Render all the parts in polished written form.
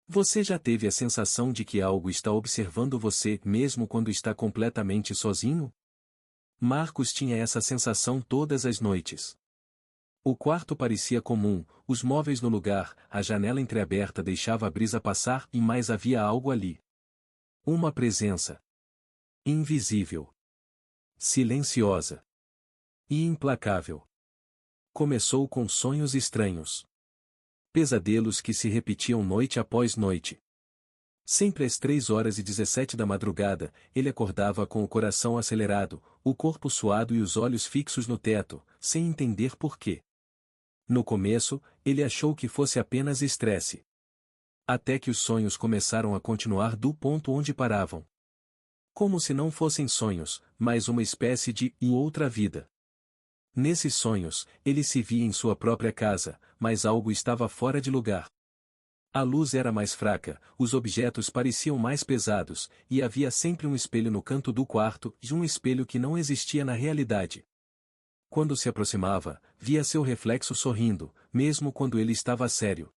Você já teve a sensação de que algo está observando você mesmo quando está completamente sozinho? Marcos tinha essa sensação todas as noites. O quarto parecia comum, os móveis no lugar, a janela entreaberta deixava a brisa passar e mais havia algo ali. Uma presença. Invisível. Silenciosa. E implacável. Começou com sonhos estranhos. Pesadelos que se repetiam noite após noite. Sempre às 3h17 da madrugada, ele acordava com o coração acelerado, o corpo suado e os olhos fixos no teto, sem entender por quê. No começo, ele achou que fosse apenas estresse. Até que os sonhos começaram a continuar do ponto onde paravam. Como se não fossem sonhos, mas uma espécie de outra vida. Nesses sonhos, ele se via em sua própria casa, mas algo estava fora de lugar. A luz era mais fraca, os objetos pareciam mais pesados, e havia sempre um espelho no canto do quarto, e um espelho que não existia na realidade. Quando se aproximava, via seu reflexo sorrindo, mesmo quando ele estava sério.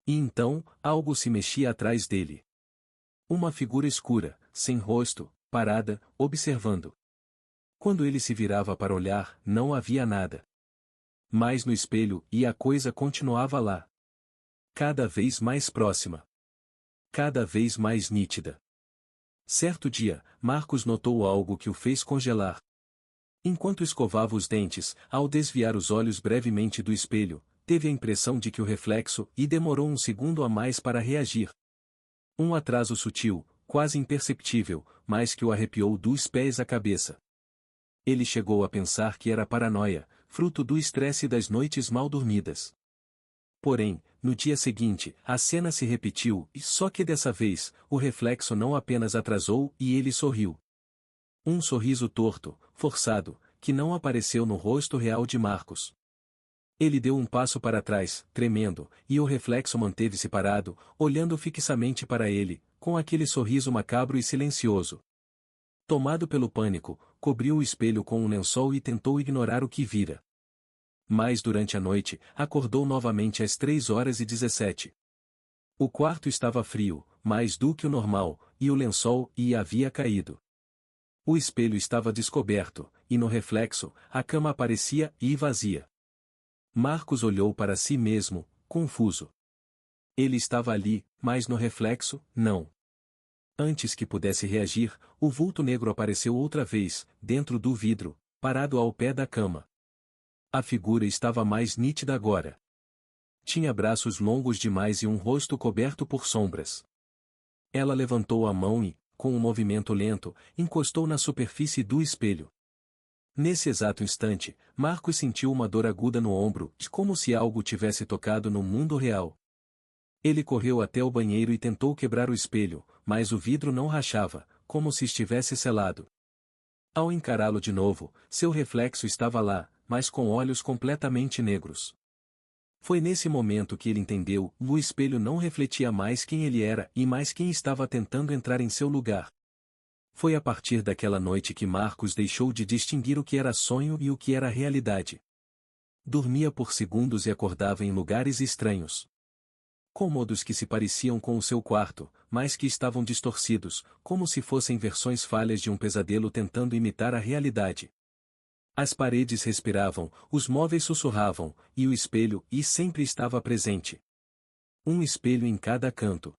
E então, algo se mexia atrás dele. Uma figura escura, sem rosto, parada, observando. Quando ele se virava para olhar, não havia nada. Mas no espelho, e a coisa continuava lá. Cada vez mais próxima. Cada vez mais nítida. Certo dia, Marcos notou algo que o fez congelar. Enquanto escovava os dentes, ao desviar os olhos brevemente do espelho, teve a impressão de que o reflexo demorou um segundo a mais para reagir. Um atraso sutil, quase imperceptível, mas que o arrepiou dos pés à cabeça. Ele chegou a pensar que era paranoia, fruto do estresse das noites mal dormidas. Porém, no dia seguinte, a cena se repetiu, e só que dessa vez, o reflexo não apenas atrasou e ele sorriu. Um sorriso torto, forçado, que não apareceu no rosto real de Marcos. Ele deu um passo para trás, tremendo, e o reflexo manteve-se parado, olhando fixamente para ele, com aquele sorriso macabro e silencioso. Tomado pelo pânico, cobriu o espelho com um lençol e tentou ignorar o que vira. Mas durante a noite, acordou novamente às 3h17. O quarto estava frio, mais do que o normal, e o lençol havia caído. O espelho estava descoberto, e no reflexo, a cama aparecia vazia. Marcos olhou para si mesmo, confuso. Ele estava ali, mas no reflexo, não. Antes que pudesse reagir, o vulto negro apareceu outra vez, dentro do vidro, parado ao pé da cama. A figura estava mais nítida agora. Tinha braços longos demais e um rosto coberto por sombras. Ela levantou a mão e, com um movimento lento, encostou na superfície do espelho. Nesse exato instante, Marcos sentiu uma dor aguda no ombro, como se algo tivesse tocado no mundo real. Ele correu até o banheiro e tentou quebrar o espelho, mas o vidro não rachava, como se estivesse selado. Ao encará-lo de novo, seu reflexo estava lá, mas com olhos completamente negros. Foi nesse momento que ele entendeu, o espelho não refletia mais quem ele era e mais quem estava tentando entrar em seu lugar. Foi a partir daquela noite que Marcos deixou de distinguir o que era sonho e o que era realidade. Dormia por segundos e acordava em lugares estranhos. Cômodos que se pareciam com o seu quarto, mas que estavam distorcidos, como se fossem versões falhas de um pesadelo tentando imitar a realidade. As paredes respiravam, os móveis sussurravam, e o espelho sempre estava presente. Um espelho em cada canto.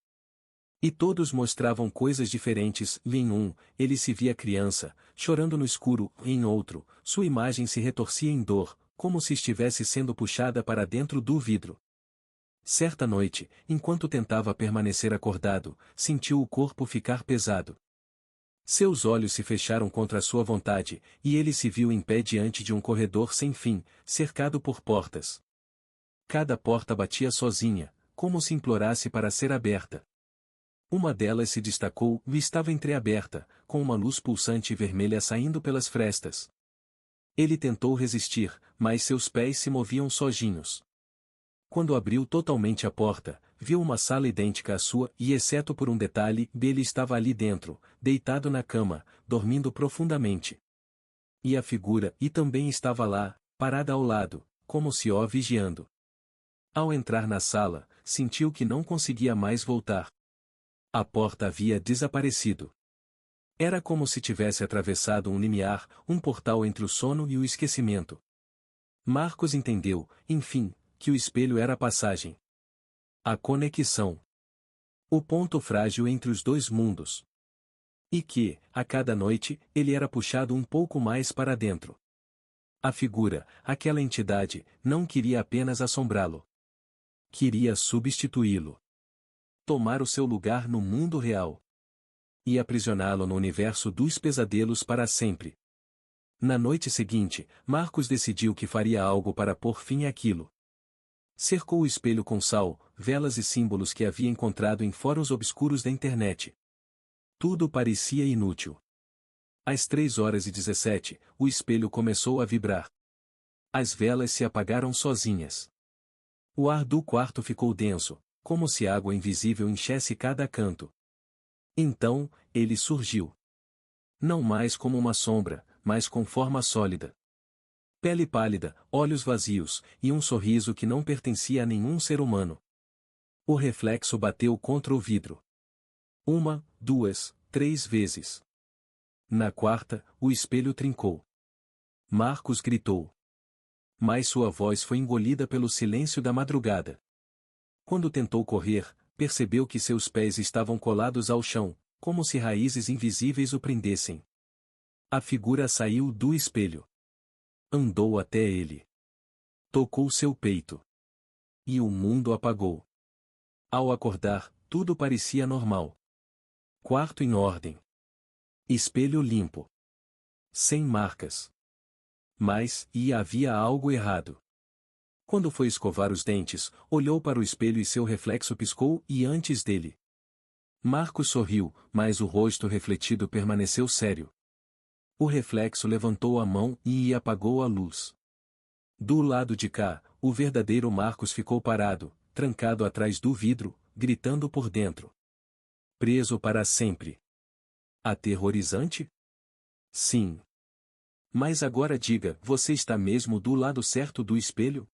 E todos mostravam coisas diferentes, e em um, ele se via criança, chorando no escuro, e em outro, sua imagem se retorcia em dor, como se estivesse sendo puxada para dentro do vidro. Certa noite, enquanto tentava permanecer acordado, sentiu o corpo ficar pesado. Seus olhos se fecharam contra sua vontade, e ele se viu em pé diante de um corredor sem fim, cercado por portas. Cada porta batia sozinha, como se implorasse para ser aberta. Uma delas se destacou e estava entreaberta, com uma luz pulsante vermelha saindo pelas frestas. Ele tentou resistir, mas seus pés se moviam sozinhos. Quando abriu totalmente a porta, viu uma sala idêntica à sua e, exceto por um detalhe, ele estava ali dentro, deitado na cama, dormindo profundamente. E a figura também estava lá, parada ao lado, como se o vigiando. Ao entrar na sala, sentiu que não conseguia mais voltar. A porta havia desaparecido. Era como se tivesse atravessado um limiar, um portal entre o sono e o esquecimento. Marcos entendeu, enfim, que o espelho era a passagem. A conexão. O ponto frágil entre os dois mundos. E que, a cada noite, ele era puxado um pouco mais para dentro. A figura, aquela entidade, não queria apenas assombrá-lo. Queria substituí-lo. Tomar o seu lugar no mundo real. E aprisioná-lo no universo dos pesadelos para sempre. Na noite seguinte, Marcos decidiu que faria algo para pôr fim àquilo. Cercou o espelho com sal, velas e símbolos que havia encontrado em fóruns obscuros da internet. Tudo parecia inútil. Às 3h17, o espelho começou a vibrar. As velas se apagaram sozinhas. O ar do quarto ficou denso, como se água invisível enchesse cada canto. Então, ele surgiu. Não mais como uma sombra, mas com forma sólida. Pele pálida, olhos vazios, e um sorriso que não pertencia a nenhum ser humano. O reflexo bateu contra o vidro. 1, 2, 3 vezes. Na quarta, o espelho trincou. Marcos gritou. Mas sua voz foi engolida pelo silêncio da madrugada. Quando tentou correr, percebeu que seus pés estavam colados ao chão, como se raízes invisíveis o prendessem. A figura saiu do espelho. Andou até ele. Tocou seu peito. E o mundo apagou. Ao acordar, tudo parecia normal. Quarto em ordem. Espelho limpo. Sem marcas. Mas, havia algo errado. Quando foi escovar os dentes, olhou para o espelho e seu reflexo piscou e antes dele. Marcos sorriu, mas o rosto refletido permaneceu sério. O reflexo levantou a mão e apagou a luz. Do lado de cá, o verdadeiro Marcos ficou parado, trancado atrás do vidro, gritando por dentro. Preso para sempre. Aterrorizante? Sim. Mas agora diga, você está mesmo do lado certo do espelho?